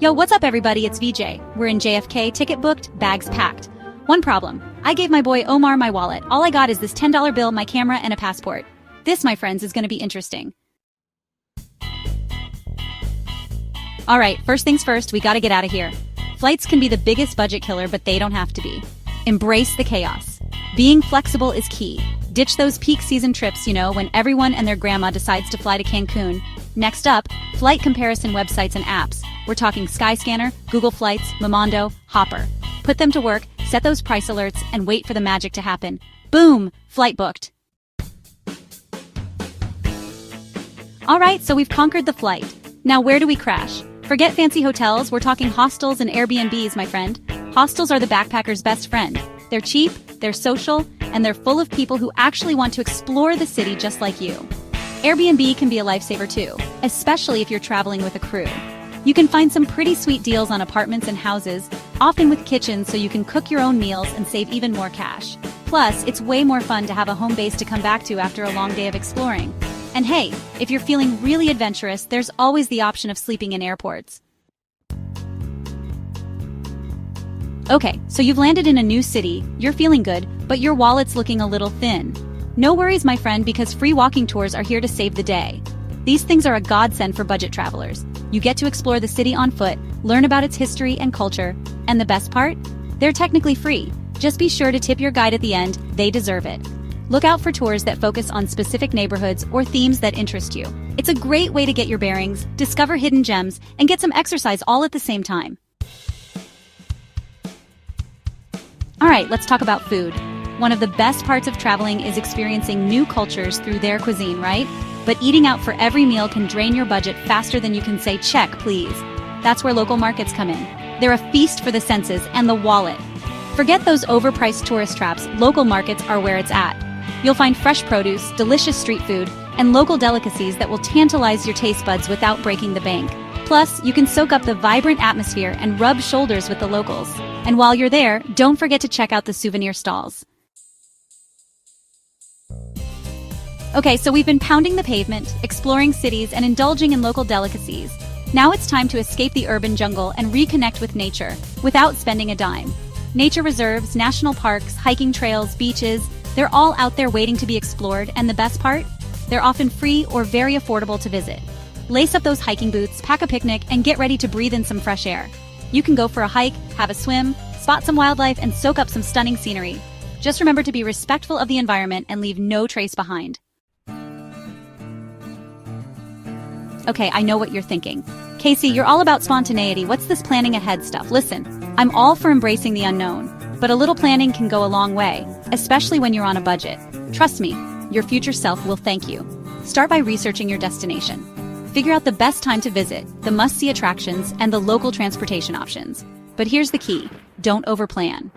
Yo, what's up everybody, it's VJ. We're in JFK, ticket booked, bags packed. One problem, I gave my boy Omar my wallet. All I got is this $10 bill, my camera, and a passport. This, my friends, is gonna be interesting. Alright, first things first, we gotta get out of here. Flights can be the biggest budget killer, but they don't have to be. Embrace the chaos. Being flexible is key. Ditch those peak season trips, when everyone and their grandma decides to fly to Cancun. Next up, flight comparison websites and apps. We're talking Skyscanner, Google Flights, Momondo, Hopper. Put them to work, set those price alerts, and wait for the magic to happen. Boom! Flight booked. Alright, so we've conquered the flight. Now where do we crash? Forget fancy hotels, we're talking hostels and Airbnbs, my friend. Hostels are the backpacker's best friend. They're cheap, they're social, and they're full of people who actually want to explore the city just like you. Airbnb can be a lifesaver too, especially if you're traveling with a crew. You can find some pretty sweet deals on apartments and houses, often with kitchens so you can cook your own meals and save even more cash. Plus, it's way more fun to have a home base to come back to after a long day of exploring. And hey, if you're feeling really adventurous, there's always the option of sleeping in airports. Okay, so you've landed in a new city, you're feeling good, but your wallet's looking a little thin. No worries, my friend, because free walking tours are here to save the day. These things are a godsend for budget travelers. You get to explore the city on foot, learn about its history and culture, and the best part? They're technically free. Just be sure to tip your guide at the end, they deserve it. Look out for tours that focus on specific neighborhoods or themes that interest you. It's a great way to get your bearings, discover hidden gems, and get some exercise all at the same time. Alright, let's talk about food. One of the best parts of traveling is experiencing new cultures through their cuisine, right? But eating out for every meal can drain your budget faster than you can say, check, please. That's where local markets come in. They're a feast for the senses and the wallet. Forget those overpriced tourist traps, local markets are where it's at. You'll find fresh produce, delicious street food, and local delicacies that will tantalize your taste buds without breaking the bank. Plus, you can soak up the vibrant atmosphere and rub shoulders with the locals. And while you're there, don't forget to check out the souvenir stalls. Okay, so we've been pounding the pavement, exploring cities, and indulging in local delicacies. Now it's time to escape the urban jungle and reconnect with nature, without spending a dime. Nature reserves, national parks, hiking trails, beaches, they're all out there waiting to be explored, and the best part? They're often free or very affordable to visit. Lace up those hiking boots, pack a picnic, and get ready to breathe in some fresh air. You can go for a hike, have a swim, spot some wildlife, and soak up some stunning scenery. Just remember to be respectful of the environment and leave no trace behind. Okay, I know what you're thinking. Casey, you're all about spontaneity. What's this planning ahead stuff? Listen, I'm all for embracing the unknown, but a little planning can go a long way, especially when you're on a budget. Trust me, your future self will thank you. Start by researching your destination. Figure out the best time to visit, the must-see attractions, and the local transportation options. But here's the key, don't overplan.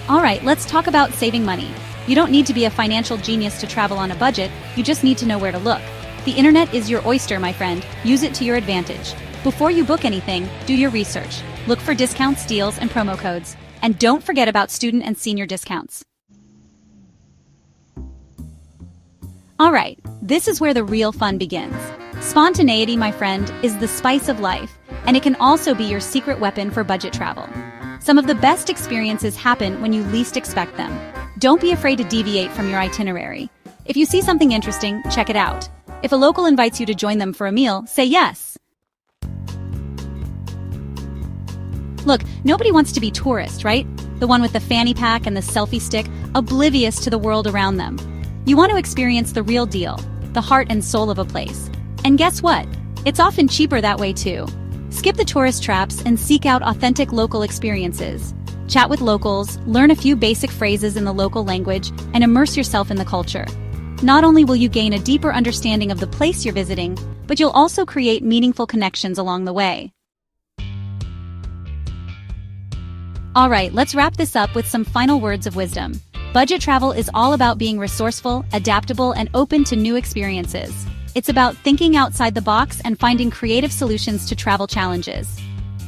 Alright, let's talk about saving money. You don't need to be a financial genius to travel on a budget, you just need to know where to look. The internet is your oyster, my friend. Use it to your advantage. Before you book anything, do your research. Look for discounts, deals, and promo codes. And don't forget about student and senior discounts. Alright, this is where the real fun begins. Spontaneity, my friend, is the spice of life, and it can also be your secret weapon for budget travel. Some of the best experiences happen when you least expect them. Don't be afraid to deviate from your itinerary. If you see something interesting, check it out. If a local invites you to join them for a meal, say yes. Look, nobody wants to be tourist, right? The one with the fanny pack and the selfie stick, oblivious to the world around them. You want to experience the real deal, the heart and soul of a place. And guess what? It's often cheaper that way too. Skip the tourist traps and seek out authentic local experiences. Chat with locals, learn a few basic phrases in the local language, and immerse yourself in the culture. Not only will you gain a deeper understanding of the place you're visiting, but you'll also create meaningful connections along the way. Alright, let's wrap this up with some final words of wisdom. Budget travel is all about being resourceful, adaptable, and open to new experiences. It's about thinking outside the box and finding creative solutions to travel challenges.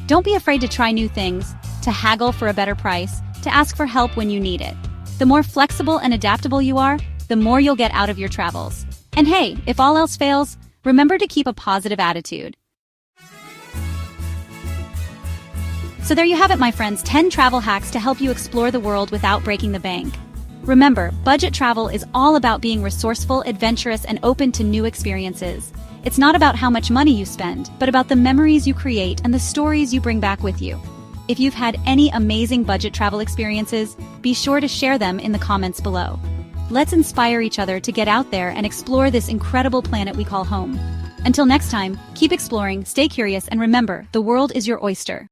Don't be afraid to try new things, to haggle for a better price, to ask for help when you need it. The more flexible and adaptable you are, the more you'll get out of your travels. And hey, if all else fails, Remember to keep a positive attitude. So there you have it, my friends, 10 travel hacks to help you explore the world without breaking the bank. Remember, budget travel is all about being resourceful, adventurous, and open to new experiences. It's not about how much money you spend, but about the memories you create and the stories you bring back with you. If you've had any amazing budget travel experiences, be sure to share them in the comments below. Let's inspire each other to get out there and explore this incredible planet we call home. Until next time, keep exploring, stay curious, and remember, the world is your oyster.